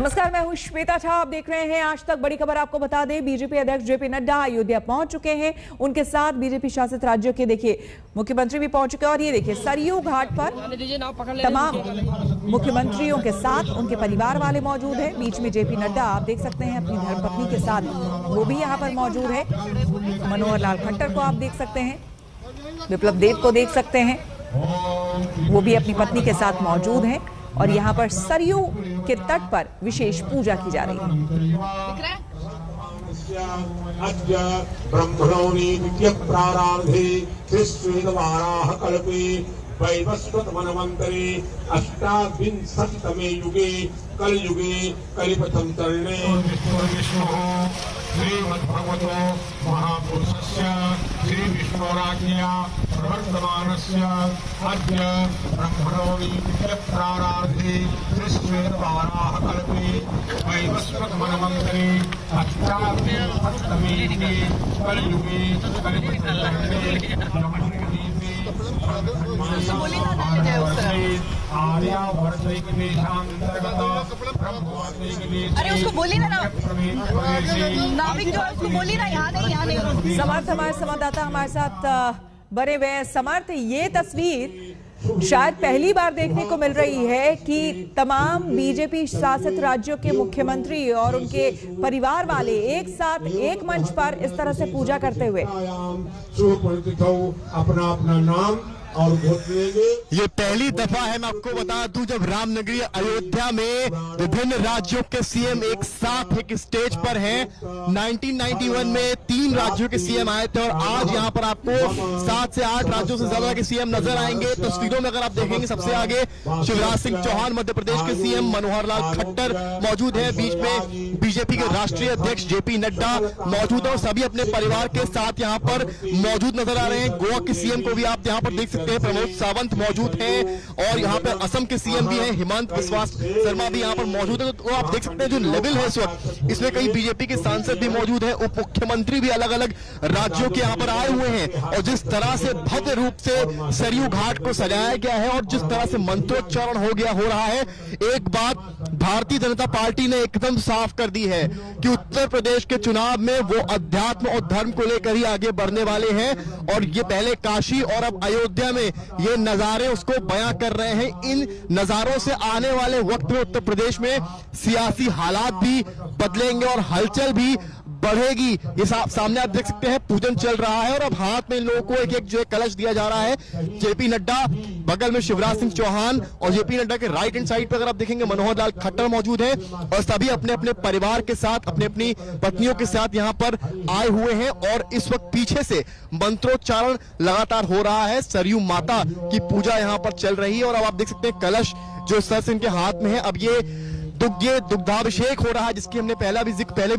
नमस्कार, मैं हूं श्वेता झा। आप देख रहे हैं आज तक। बड़ी खबर आपको बता दें, बीजेपी अध्यक्ष जेपी नड्डा अयोध्या पहुंच चुके हैं। उनके साथ बीजेपी शासित राज्यों के देखिए मुख्यमंत्री भी पहुंच चुके हैं और ये देखिए सरयू घाट पर तमाम मुख्यमंत्रियों के साथ उनके परिवार वाले मौजूद हैं। बीच में जेपी नड्डा आप देख सकते हैं अपनी धर्मपत्नी के साथ, वो भी यहाँ पर मौजूद है। मनोहर लाल खट्टर को आप देख सकते हैं, विप्लव देव को देख सकते हैं, वो भी अपनी पत्नी के साथ मौजूद हैं। और यहाँ पर सरयू के तट पर विशेष पूजा की जा रही है। वैवस्वतमन्वन्तरे अष्टाविंशतितमे युगे कलयुगे कलिपथं तरणे श्रीमद्भगवतो महापुरुषस्य श्री विष्णोराज्ञया प्रवर्तमानस्य अद्य ब्रह्मणोऽपि प्रारार्धे श्रीश्वेतवाराहकल्पे वैवस्वतमन्वन्तरे अष्टाविंशतितमे युगे कलयुगे कलिपथं तरणे अरे उसको बोली ना नाविक जो उसको बोली ना, यहाँ नहीं। समर्थ हमारे संवाददाता हमारे साथ बने हुए हैं। समर्थ, ये तस्वीर शायद पहली बार देखने को मिल रही है कि तमाम बीजेपी शासित राज्यों के मुख्यमंत्री और उनके परिवार वाले एक साथ एक मंच पर इस तरह से पूजा करते हुए। अपना अपना नाम और वोट देंगे। ये पहली दफा है, मैं आपको बता दूं, जब रामनगरी अयोध्या में विभिन्न राज्यों के सीएम एक साथ एक स्टेज पर हैं। 1991 में 3 राज्यों के सीएम आए थे और आज यहाँ पर आपको 7 से 8 राज्यों से ज्यादा के सीएम नजर आएंगे। तस्वीरों में अगर आप देखेंगे सबसे आगे शिवराज सिंह चौहान मध्य प्रदेश के सीएम, मनोहर लाल खट्टर मौजूद है, बीच में बीजेपी के राष्ट्रीय अध्यक्ष जेपी नड्डा मौजूद है और सभी अपने परिवार के साथ यहाँ पर मौजूद नजर आ रहे हैं। गोवा के सीएम को भी आप यहाँ पर देख सकते हैं, प्रमोद सावंत मौजूद हैं और यहाँ पर असम के सीएम भी हैं, हिमंत बिस्वा शर्मा भी यहाँ पर मौजूद है। तो आप देख सकते हैं जो लेवल है इस वक्त, इसमें कई बीजेपी के सांसद भी मौजूद हैं, उप मुख्यमंत्री भी अलग अलग राज्यों के यहाँ पर आए हुए हैं। और जिस तरह से भव्य रूप से सरयू घाट को सजाया गया है और जिस तरह से मंत्रोच्चारण हो रहा है, एक बात भारतीय जनता पार्टी ने एकदम साफ कर दी है कि उत्तर प्रदेश के चुनाव में वो अध्यात्म और धर्म को लेकर ही आगे बढ़ने वाले हैं। और ये पहले काशी और अब अयोध्या में ये नजारे उसको बयां कर रहे हैं। इन नजारों से आने वाले वक्त में उत्तर प्रदेश में सियासी हालात भी बदलेंगे और हलचल भी बढ़ेगी। ये सामने आप देख सकते हैं पूजन चल रहा है और अब हाथ में इन लोगों को एक एक जो है कलश दिया जा रहा है। जेपी नड्डा, बगल में शिवराज सिंह चौहान और जेपी नड्डा के राइट हैंड साइड पर अगर आप देखेंगे मनोहर लाल खट्टर मौजूद है और सभी अपने अपने परिवार के साथ, अपने अपनी पत्नियों के साथ यहाँ पर आए हुए हैं। और इस वक्त पीछे से मंत्रोच्चारण लगातार हो रहा है, सरयू माता की पूजा यहाँ पर चल रही है। और अब आप देख सकते हैं कलश जो सर से इनके हाथ में है। अब ये दुग्धाभिषेक हो रहा है, जिसकी हमने पहले भी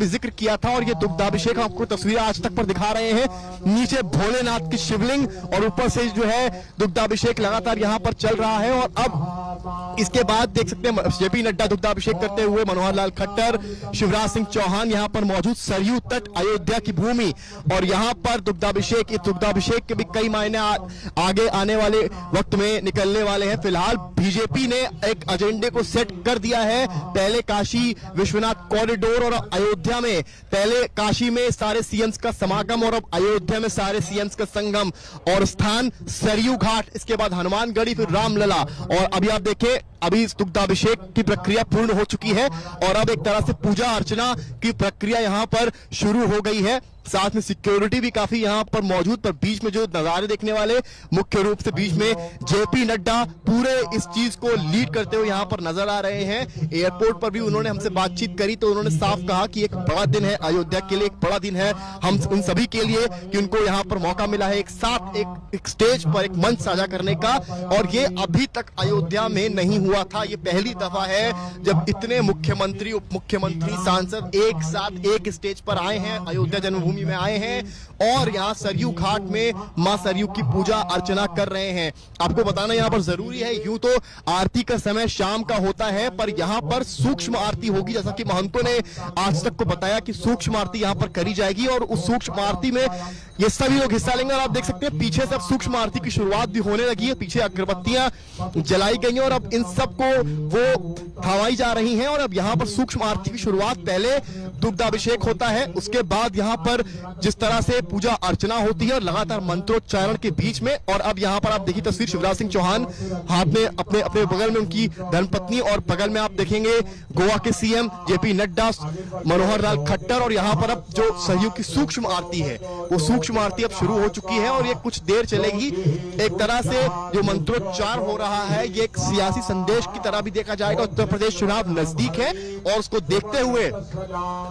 जिक्र किया था। और ये दुग्धाभिषेक हम आपको तस्वीरें आज तक पर दिखा रहे हैं। नीचे भोलेनाथ की शिवलिंग और ऊपर से जो है दुग्धाभिषेक लगातार यहाँ पर चल रहा है। और अब इसके बाद देख सकते हैं जेपी नड्डा दुग्धाभिषेक करते हुए, मनोहर लाल खट्टर, शिवराज सिंह चौहान यहाँ पर मौजूद, सरयू तट अयोध्या की भूमि। और यहाँ पर दुग्धाभिषेक, इस दुग्धाभिषेक के भी कई मायने आगे आने वाले वक्त में निकलने वाले हैं। फिलहाल बीजेपी ने एक एजेंडे को सेट कर दिया है। पहले काशी विश्वनाथ कॉरिडोर और अयोध्या में पहले काशी में सारे सीएम्स का समागम और अब अयोध्या में सारे सीएम्स का संगम और स्थान सरयू घाट, इसके बाद हनुमानगढ़ी, फिर रामलला। और अभी आप देखें, अभी दुग्धाभिषेक की प्रक्रिया पूर्ण हो चुकी है और अब एक तरह से पूजा अर्चना की प्रक्रिया यहाँ पर शुरू हो गई है। साथ में सिक्योरिटी भी काफी यहाँ पर मौजूद, पर बीच में जो नजारे देखने वाले मुख्य रूप से बीच में जेपी नड्डा पूरे इस चीज को लीड करते हुए यहाँ पर नजर आ रहे हैं। एयरपोर्ट पर भी उन्होंने हमसे बातचीत करी तो उन्होंने साफ कहा कि एक बड़ा दिन है, अयोध्या के लिए एक बड़ा दिन है, हम उन सभी के लिए कि उनको यहाँ पर मौका मिला है एक साथ एक स्टेज पर एक मंच साझा करने का। और ये अभी तक अयोध्या में नहीं हुआ था, ये पहली दफा है जब इतने मुख्यमंत्री, उप मुख्यमंत्री, सांसद एक साथ एक स्टेज पर आए हैं, अयोध्या जन्मभूमि में आए हैं और यहाँ सरयू घाट में मां सरयू की पूजा अर्चना कर रहे हैं। आपको बताना यहाँ पर जरूरी है, यूं तो आरती का समय शाम का होता है, पर यहाँ पर सूक्ष्म आरती होगी, जैसा कि महंतों ने आज तक को बताया कि सूक्ष्म आरती यहाँ पर करी जाएगी और उस सूक्ष्म आरती में ये सभी लोग हिस्सा लेंगे। और आप देख सकते हैं पीछे से अब सूक्ष्म आरती की शुरुआत भी होने लगी है, पीछे अगरबत्तियां जलाई गई हैं और अब इन सबको वो थमाई जा रही हैं। और अब यहाँ पर सूक्ष्म आरती की शुरुआत पहले दुग्धाभिषेक होता है, उसके बाद यहाँ पर जिस तरह से पूजा अर्चना होती है और लगातार मंत्रोच्चारण के बीच में। और अब यहाँ पर आप देखिए तस्वीर, शिवराज सिंह चौहान हाथ में अपने अपने बगल में उनकी धर्मपत्नी, और बगल में आप देखेंगे गोवा के सीएम जेपी नड्डा, मनोहर लाल खट्टर। और यहाँ पर अब जो सहयोग की सूक्ष्म आरती है वो सूक्ष्म आरती अब शुरू हो चुकी है और ये कुछ देर चलेगी। एक तरह से जो मंत्रोच्चार हो रहा है ये एक सियासी संदेश की तरह भी देखा जाएगा। उत्तर प्रदेश चुनाव नजदीक है और उसको देखते हुए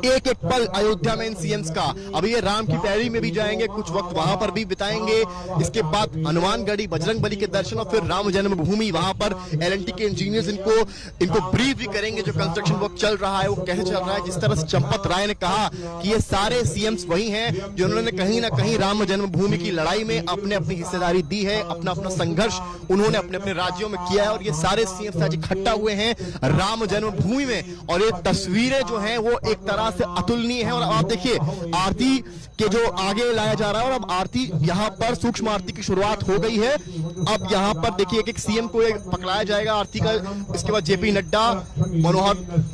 एक एक पल अयोध्या में इन सीएम्स का, अभी ये राम की पैड़ी में भी जाएंगे, कुछ वक्त वहां पर भी बिताएंगे। इसके बाद हनुमानगढ़ी, बजरंग बली के दर्शन और फिर राम जन्मभूमि, वहां पर एलएनटी के इंजीनियर्स इनको ब्रीफ भी करेंगे जो कंस्ट्रक्शन वर्क चल रहा है वो कैसे चल रहा है। जिस तरह से चंपत राय ने कहा कि ये सारे सीएम्स वही हैं जिन्होंने कहीं ना कहीं राम जन्मभूमि की लड़ाई में अपने अपनी हिस्सेदारी दी है, अपना अपना संघर्ष उन्होंने अपने अपने राज्यों में किया है। और ये सारे सीएम्स आज इकट्ठा हुए हैं राम जन्मभूमि में और ये तस्वीरें जो हैं वो एक तरह से अतुलनीय है। और आप देखिए आरती के जो आगे लाया जा रहा है और अब आरती यहाँ पर सूक्ष्म आरती की शुरुआत हो गई है। अब यहाँ पर देखिए एक सीएम को पकड़ाया जाएगा आरती का, इसके बाद जेपी नड्डा,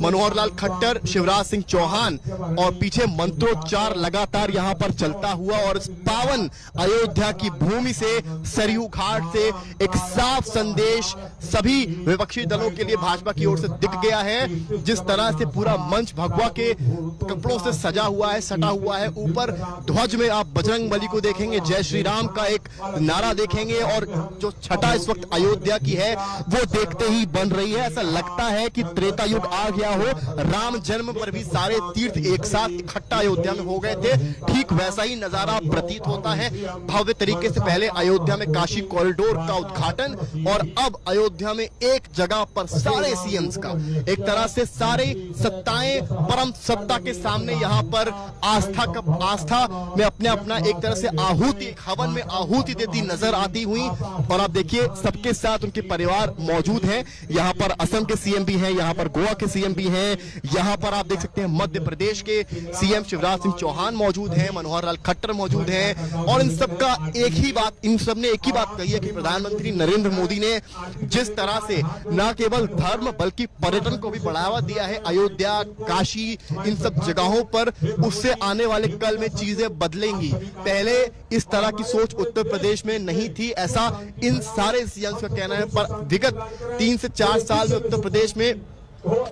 मनोहर लाल खट्टर, शिवराज सिंह चौहान और पीछे मंत्रोच्चार लगातार यहाँ पर चलता हुआ। और इस पावन अयोध्या की भूमि से, सरयू घाट से एक साफ संदेश सभी विपक्षी दलों के लिए भाजपा की ओर से दिख गया है। जिस तरह से पूरा मंच भगवा के कपड़ों से सजा हुआ है, सटा हुआ है, ऊपर ध्वज में आप बजरंग बली को देखेंगे, जय श्री राम का एक नारा देखेंगे और जो छटा इस वक्त अयोध्या की है वो देखते ही बन रही है। ऐसा लगता है कि त्रेता युग आ गया हो, राम जन्म पर भी सारे तीर्थ एक साथ इकट्ठा अयोध्या में हो गए थे, ठीक वैसा ही नजारा प्रतीत होता है। भव्य तरीके से पहले अयोध्या में काशी कॉरिडोर का उद्घाटन और अब अयोध्या में एक जगह पर सारे सीएम्स का, एक तरह से सारे सत्ताएं परम सत्ता के सामने यहाँ पर आस्था में अपने अपना एक तरह से आहुति, हवन में आहुति देती नजर आती हुई। और आप देखिए सबके साथ उनके परिवार मौजूद हैं। यहाँ पर असम के सीएम भी हैं, यहाँ पर गोवा के सीएम भी हैं, यहाँ पर आप देख सकते हैं मध्य प्रदेश के सीएम शिवराज सिंह चौहान मौजूद हैं, मनोहर लाल खट्टर मौजूद हैं। और इन सबका एक ही बात, इन सब ने एक ही बात कही है कि प्रधानमंत्री नरेंद्र मोदी ने जिस तरह से न केवल धर्म बल्कि पर्यटन को भी बढ़ावा दिया है अयोध्या, काशी, इन सब जगहों पर, उससे आने वाले कल में चीजें बदलेंगी। पहले इस तरह की सोच उत्तर प्रदेश में नहीं थी, ऐसा इन सारे सीएम्स का कहना है। पर विगत 3 से 4 साल में उत्तर प्रदेश में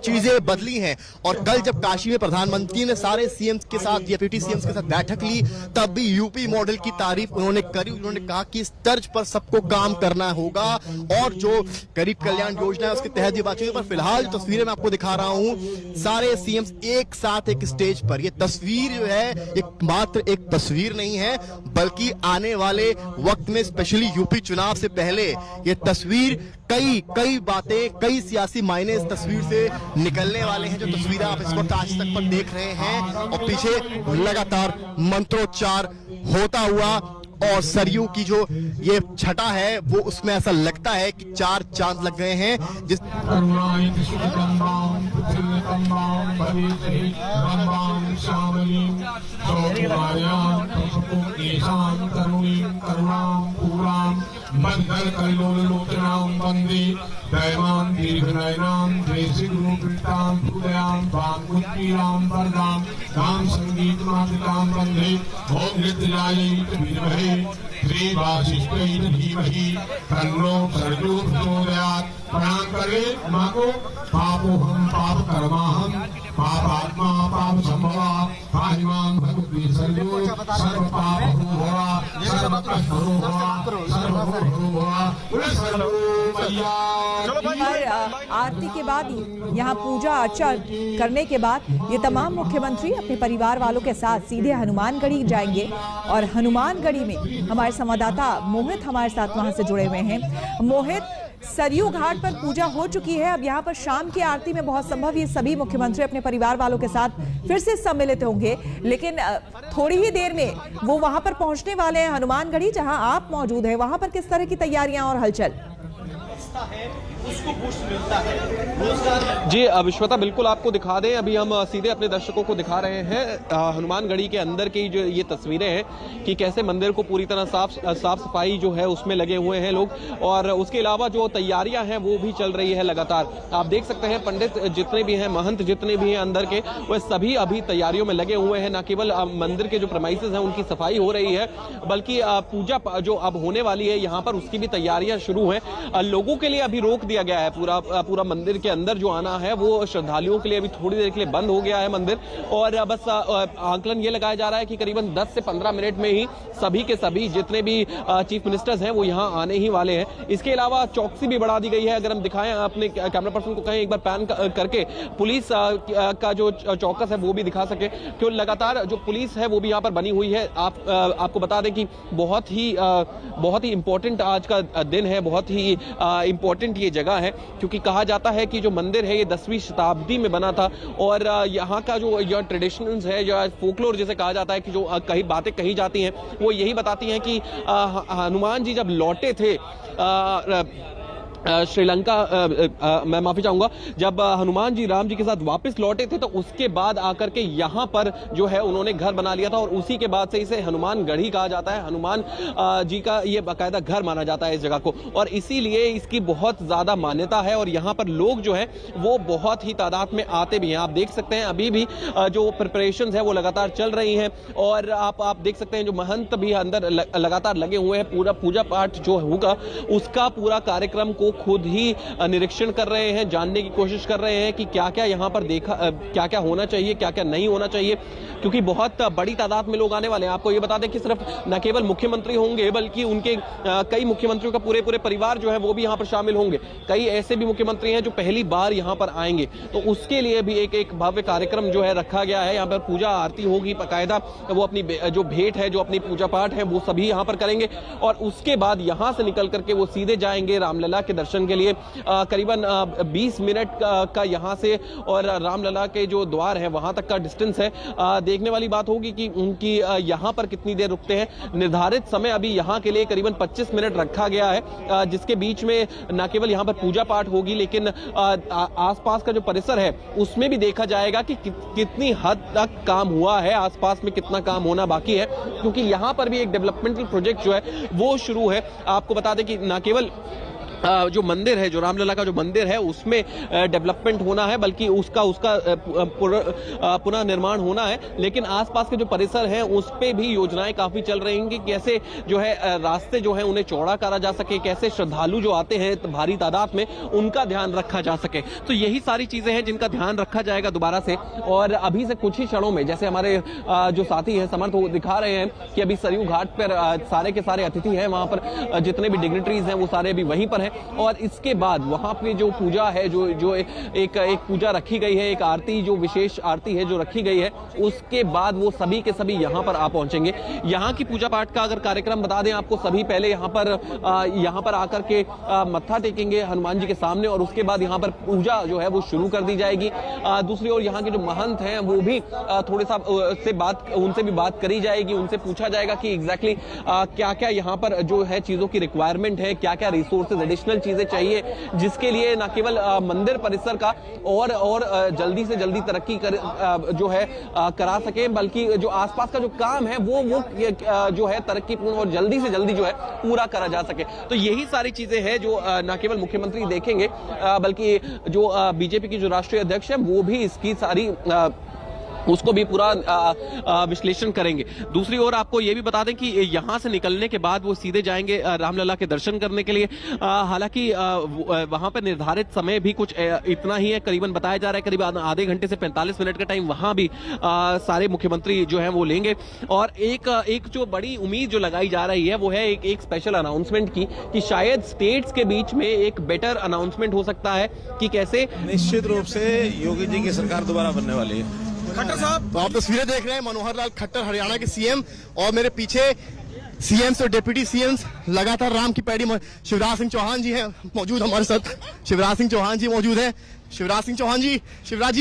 चीजें बदली हैं। और कल जब काशी में प्रधानमंत्री ने सारे सीएम्स के साथ, डिप्टी सीएम्स के साथ बैठक ली, तब भी यूपी मॉडल की तारीफ उन्होंने करी। उन्होंने कहा कि इस तर्ज पर सबको काम करना होगा और जो गरीब कल्याण योजना है उसके तहत ये बात हुई। पर फिलहाल जो तस्वीरें मैं आपको दिखा रहा हूं, सारे सीएम्स एक साथ एक स्टेज पर, ये तस्वीर जो है ये मात्र एक तस्वीर नहीं है बल्कि आने वाले वक्त में स्पेशली यूपी चुनाव से पहले ये तस्वीर कई बातें, कई सियासी मायने इस तस्वीर से निकलने वाले हैं। जो तस्वीरें आप इस वक्त आज तक पर देख रहे हैं और पीछे लगातार मंत्रोच्चार होता हुआ और सरयू की जो ये छटा है वो उसमें ऐसा लगता है कि 4 चांद लग गए हैं। जिस प्रणाम करे माँ को। पापो हम पाप कर्माहम पापात्मा पाप संभवा हानिमाम भगवती सर्वो सर्व पाप हुआ सर्व कष्ट हुआ सर्व हुआ आरती के बाद यहाँ पूजा अर्चा करने के बाद ये तमाम मुख्यमंत्री अपने परिवार वालों के साथ सीधे हनुमानगढ़ी जाएंगे। और हनुमानगढ़ी में हमारे संवाददाता मोहित हमारे साथ वहां से जुड़े हुए हैं। मोहित, सरयू घाट पर पूजा हो चुकी है, अब यहाँ पर शाम की आरती में बहुत संभव ये सभी मुख्यमंत्री अपने परिवार वालों के साथ फिर से सम्मिलित होंगे, लेकिन थोड़ी ही देर में वो वहां पर पहुंचने वाले हैं हनुमानगढ़ी जहां आप मौजूद हैं। वहां पर किस तरह की तैयारियां और हलचल? व्यवस्था है उसको बूस्ट मिलता है, रोजगार। जी विश्वता, बिल्कुल आपको दिखा दें, अभी हम सीधे अपने दर्शकों को दिखा रहे हैं हनुमानगढ़ी के अंदर की जो ये तस्वीरें हैं कि कैसे मंदिर को पूरी तरह साफ सफाई जो है उसमें लगे हुए हैं लोग, और उसके अलावा जो तैयारियां हैं वो भी चल रही है लगातार। आप देख सकते हैं पंडित जितने भी हैं, महंत जितने भी हैं अंदर के, वह सभी अभी तैयारियों में लगे हुए हैं। न केवल मंदिर के जो प्रेमाइसेस हैं उनकी सफाई हो रही है, बल्कि पूजा जो अब होने वाली है यहाँ पर उसकी भी तैयारियां शुरू हैं। लोगों के लिए अभी रोक दिया गया है, पूरा मंदिर के अंदर जो आना है वो श्रद्धालुओं के लिए अभी थोड़ी देर के लिए बंद हो गया है मंदिर। और बस आंकलन ये लगाया जा रहा है कि करीबन 10 से 15 मिनट में ही सभी के सभी जितने भी चीफ मिनिस्टर्स हैं वो यहाँ आने ही वाले हैं। इसके अलावा चौकसी भी बढ़ा दी गई है। अगर हम दिखाएं अपने कैमरा पर्सन को कहें एक बार पैन करके पुलिस का जो चौकस है वो भी दिखा सके, क्यों लगातार जो पुलिस है वो भी यहाँ पर बनी हुई है। आपको बता दें कि बहुत ही इंपॉर्टेंट आज का दिन है, बहुत ही इंपॉर्टेंट ये जगह है, क्योंकि कहा जाता है कि जो मंदिर है ये 10वीं शताब्दी में बना था। और यहाँ का जो ट्रेडिशंस है या फोकलोर जिसे कहा जाता है कि जो कई बातें कही जाती हैं वो यही बताती हैं कि हनुमान जी जब लौटे थे श्रीलंका, मैं माफी चाहूंगा, जब हनुमान जी राम जी के साथ वापस लौटे थे तो उसके बाद आकर के यहाँ पर जो है उन्होंने घर बना लिया था, और उसी के बाद से इसे हनुमानगढ़ी कहा जाता है। हनुमान जी का ये बाकायदा घर माना जाता है इस जगह को, और इसीलिए इसकी बहुत ज्यादा मान्यता है। और यहाँ पर लोग जो है वो बहुत ही तादाद में आते भी हैं। आप देख सकते हैं अभी भी जो प्रिपरेशन है वो लगातार चल रही है, और आप देख सकते हैं जो महंत भी अंदर लगातार लगे हुए हैं। पूरा पूजा पाठ जो होगा उसका पूरा कार्यक्रम को खुद ही निरीक्षण कर रहे हैं, जानने की कोशिश कर रहे हैं कि क्या क्या यहाँ पर क्या क्या होना चाहिए, क्या क्या नहीं होना चाहिए, क्योंकि बहुत बड़ी तादाद में लोग आने वाले हैं। आपको ये बता दें कि सिर्फ न केवल मुख्यमंत्री होंगे बल्कि उनके कई मुख्यमंत्रियों का पूरे परिवार जो है वो भी यहाँ पर शामिल होंगे। कई ऐसे भी मुख्यमंत्री हैं जो पहली बार यहाँ पर आएंगे, तो उसके लिए भी एक भव्य कार्यक्रम जो है रखा गया है। यहाँ पर पूजा आरती होगी बाकायदा, वो अपनी जो भेंट है, जो अपनी पूजा पाठ है वो सभी यहाँ पर करेंगे, और उसके बाद यहाँ से निकल करके वो सीधे जाएंगे रामलला के दर्शन के लिए। करीबन 20 मिनट का यहाँ से और रामलला के जो द्वार है वहां तक का डिस्टेंस है। देखने वाली बात होगी कि उनकी यहाँ पर कितनी देर रुकते हैं। निर्धारित समय अभी यहाँ के लिए करीबन 25 मिनट रखा गया है, जिसके बीच में न केवल यहाँ पर पूजा पाठ होगी लेकिन आसपास का जो परिसर है उसमें भी देखा जाएगा कि कितनी हद तक काम हुआ है, आसपास में कितना काम होना बाकी है, क्योंकि यहाँ पर भी एक डेवलपमेंटल प्रोजेक्ट जो है वो शुरू है। आपको बता दें कि न केवल जो मंदिर है, जो रामलला का जो मंदिर है उसमें डेवलपमेंट होना है, बल्कि उसका पुनः निर्माण होना है, लेकिन आसपास के जो परिसर हैं उस पे भी योजनाएं काफी चल रही हैं कि कैसे जो है रास्ते जो है उन्हें चौड़ा करा जा सके, कैसे श्रद्धालु जो आते हैं भारी तादाद में उनका ध्यान रखा जा सके। तो यही सारी चीजें हैं जिनका ध्यान रखा जाएगा दोबारा से। और अभी से कुछ ही क्षणों में, जैसे हमारे जो साथी हैं समर्थ वो दिखा रहे हैं कि अभी सरयू घाट पर सारे के सारे अतिथि हैं, वहां पर जितने भी डिग्निटरीज हैं वो सारे अभी वहीं पर हैं, और इसके बाद वहां पे जो पूजा है, जो एक पूजा रखी गई है, एक आरती, जो विशेष आरती है जो रखी गई है, उसके बाद वो सभी के सभी यहाँ पर आ पहुंचेंगे। यहाँ की पूजा पाठ का अगर कार्यक्रम बता दें आपको, सभी पहले यहाँ पर आकर के मत्था टेकेंगे हनुमान जी के सामने, और उसके बाद यहाँ पर पूजा जो है वो शुरू कर दी जाएगी। दूसरी ओर यहाँ के जो महंत हैं वो भी थोड़े सा उनसे भी बात करी जाएगी, उनसे पूछा जाएगा कि एग्जैक्टली क्या क्या यहाँ पर जो है चीजों की रिक्वायरमेंट है, क्या क्या रिसोर्सेज एडिशनल चीजें चाहिए, जिसके लिए न केवल मंदिर परिसर का और जल्दी से जल्दी तरक्की जो है करा सके, बल्कि जो आसपास का जो काम है वो जो है तरक्कीपूर्ण और जल्दी से जल्दी जो है पूरा करा जा सके। तो यही सारी चीजें हैं जो न केवल मुख्यमंत्री देखेंगे बल्कि जो बीजेपी की जो राष्ट्रीय अध्यक्ष है वो भी इसकी सारी उसको भी पूरा विश्लेषण करेंगे। दूसरी ओर आपको ये भी बता दें कि यहां से निकलने के बाद वो सीधे जाएंगे रामलला के दर्शन करने के लिए। हालांकि वहां पर निर्धारित समय भी कुछ इतना ही है, करीबन बताया जा रहा है करीबन आधे घंटे से 45 मिनट का टाइम वहां भी सारे मुख्यमंत्री जो है वो लेंगे। और एक जो बड़ी उम्मीद जो लगाई जा रही है वो है एक स्पेशल अनाउंसमेंट की, कि शायद स्टेट्स के बीच में एक बेटर अनाउंसमेंट हो सकता है कि कैसे। निश्चित रूप से योगी जी की सरकार दोबारा बनने वाली है। खट्टर साहब, तो आप तस्वीरें देख रहे हैं, मनोहर लाल खट्टर हरियाणा के सीएम, और मेरे पीछे सीएम्स और डिप्टी सीएम्स लगातार राम की पैड़ी। शिवराज सिंह चौहान जी हैं मौजूद हमारे साथ, शिवराज सिंह चौहान जी मौजूद हैं। शिवराज सिंह चौहान जी, शिवराज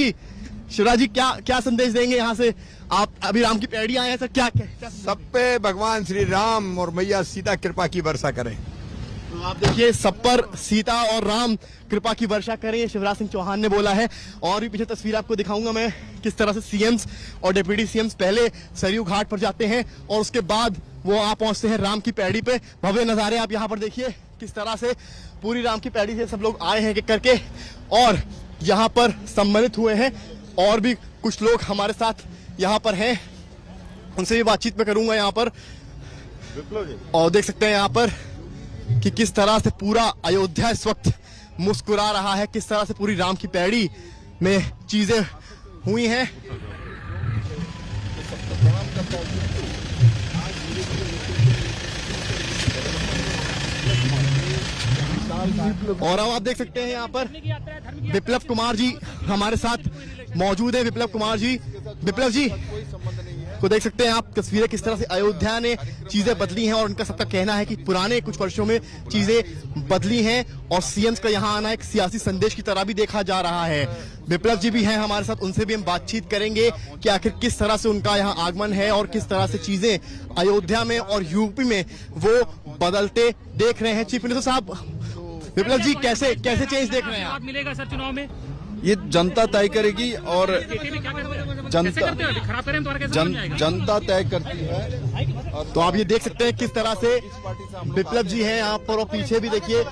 जी क्या संदेश देंगे यहाँ से? आप अभी राम की पैड़ी आए हैं सर, क्या सब पे भगवान श्री राम और मैया सीता कृपा की वर्षा करें। तो आप देखिए सब पर सीता और राम कृपा की वर्षा करें, ये शिवराज सिंह चौहान ने बोला है। और भी पीछे तस्वीर आपको दिखाऊंगा मैं किस तरह से सीएम्स और डिप्टी सीएम्स पहले सरयू घाट पर जाते हैं और उसके बाद वो आ पहुंचते हैं राम की पैड़ी पे। भव्य नजारे आप यहाँ पर देखिए किस तरह से पूरी राम की पैड़ी से सब लोग आए हैं एक करके और यहाँ पर सम्मानित हुए हैं। और भी कुछ लोग हमारे साथ यहाँ पर हैं, उनसे भी बातचीत में करूंगा यहाँ पर। और देख सकते हैं यहाँ पर कि किस तरह से पूरा अयोध्या इस वक्त मुस्कुरा रहा है, किस तरह से पूरी राम की पैड़ी में चीजें हुई हैं। और अब आप देख सकते हैं यहाँ पर विप्लव कुमार जी हमारे साथ मौजूद है। विप्लव कुमार जी, विप्लव जी को देख सकते हैं आप तस्वीरें किस तरह से अयोध्या ने चीजें बदली हैं और उनका सबका कहना है कि पुराने कुछ वर्षों में चीजें बदली हैं और सीएम्स का यहाँ आना एक सियासी संदेश की तरह भी देखा जा रहा है। विप्लव जी भी हैं हमारे साथ, उनसे भी हम बातचीत करेंगे कि आखिर किस तरह से उनका यहाँ आगमन है और किस तरह से चीजें अयोध्या में और यूपी में वो बदलते देख रहे हैं। चीफ मिनिस्टर साहब, विप्लव जी कैसे चेंज देख रहे हैं आप? मिलेगा सर चुनाव में ये जनता तय करेगी और जनता तय करती है। तो आप ये देख सकते हैं किस तरह से विप्लव जी हैं यहाँ पर और पीछे भी देखिए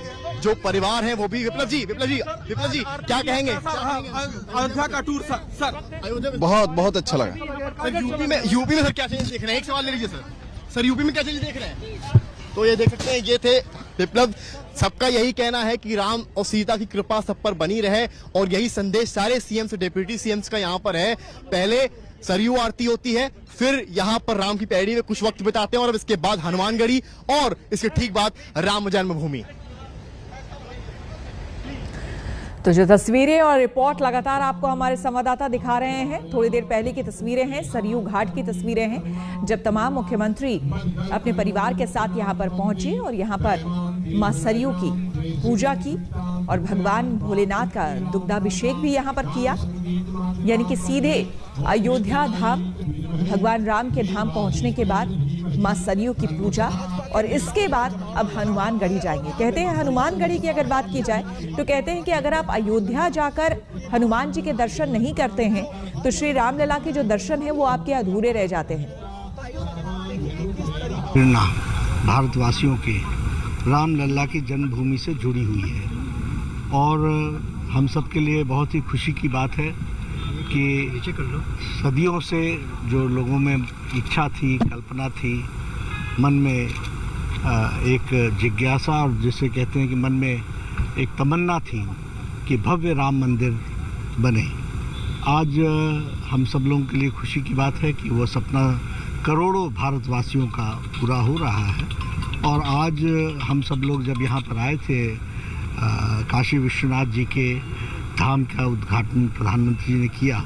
जो परिवार है वो भी। विप्लव जी क्या कहेंगे? अयोध्या का टूर सर बहुत अच्छा लगा। यूपी में सर क्या चेंज देख रहे हैं? एक सवाल ले लीजिए सर यूपी में क्या चेंज देख रहे हैं? तो ये देख सकते हैं ये थे विप्लव। सबका यही कहना है कि राम और सीता की कृपा सब पर बनी रहे और यही संदेश सारे सीएम्स और डिप्टी सीएम्स का यहाँ पर है। पहले सरयू आरती होती है, फिर यहाँ पर राम की पैड़ी में कुछ वक्त बिताते हैं और अब इसके बाद हनुमानगढ़ी और इसके ठीक बाद राम जन्मभूमि। तो जो तस्वीरें और रिपोर्ट लगातार आपको हमारे संवाददाता दिखा रहे हैं, थोड़ी देर पहले की तस्वीरें हैं, सरयू घाट की तस्वीरें हैं, जब तमाम मुख्यमंत्री अपने परिवार के साथ यहां पर पहुंचे और यहां पर मां सरयू की पूजा की और भगवान भोलेनाथ का दुग्धाभिषेक भी यहां पर किया। यानी कि सीधे अयोध्या धाम, भगवान राम के धाम पहुंचने के बाद मां सरयू की पूजा और इसके बाद अब हनुमानगढ़ी जाएंगे। कहते हैं हनुमानगढ़ी की अगर बात की जाए तो कहते हैं कि अगर आप अयोध्या जाकर हनुमान जी के दर्शन नहीं करते हैं तो श्री रामलला के जो दर्शन हैं वो आपके अधूरे रह जाते हैं। प्रेरणा भारतवासियों के रामलला की जन्मभूमि से जुड़ी हुई है और हम सब के लिए बहुत ही खुशी की बात है कि सदियों से जो लोगों में इच्छा थी, कल्पना थी, मन में एक जिज्ञासा और जिसे कहते हैं कि मन में एक तमन्ना थी कि भव्य राम मंदिर बने, आज हम सब लोगों के लिए खुशी की बात है कि वो सपना करोड़ों भारतवासियों का पूरा हो रहा है। और आज हम सब लोग जब यहाँ पर आए थे, काशी विश्वनाथ जी के धाम का उद्घाटन प्रधानमंत्री जी ने किया,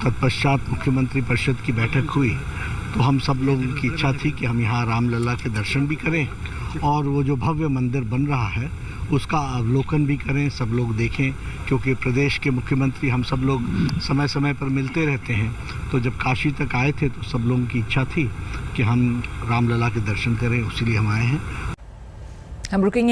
तत्पश्चात मुख्यमंत्री परिषद की बैठक हुई, तो हम सब लोगों की इच्छा थी कि हम यहाँ रामलला के दर्शन भी करें और वो जो भव्य मंदिर बन रहा है उसका अवलोकन भी करें, सब लोग देखें। क्योंकि प्रदेश के मुख्यमंत्री हम सब लोग समय समय पर मिलते रहते हैं, तो जब काशी तक आए थे तो सब लोगों की इच्छा थी कि हम रामलला के दर्शन करें, इसीलिए हम आए हैं। हम रुकेंगे।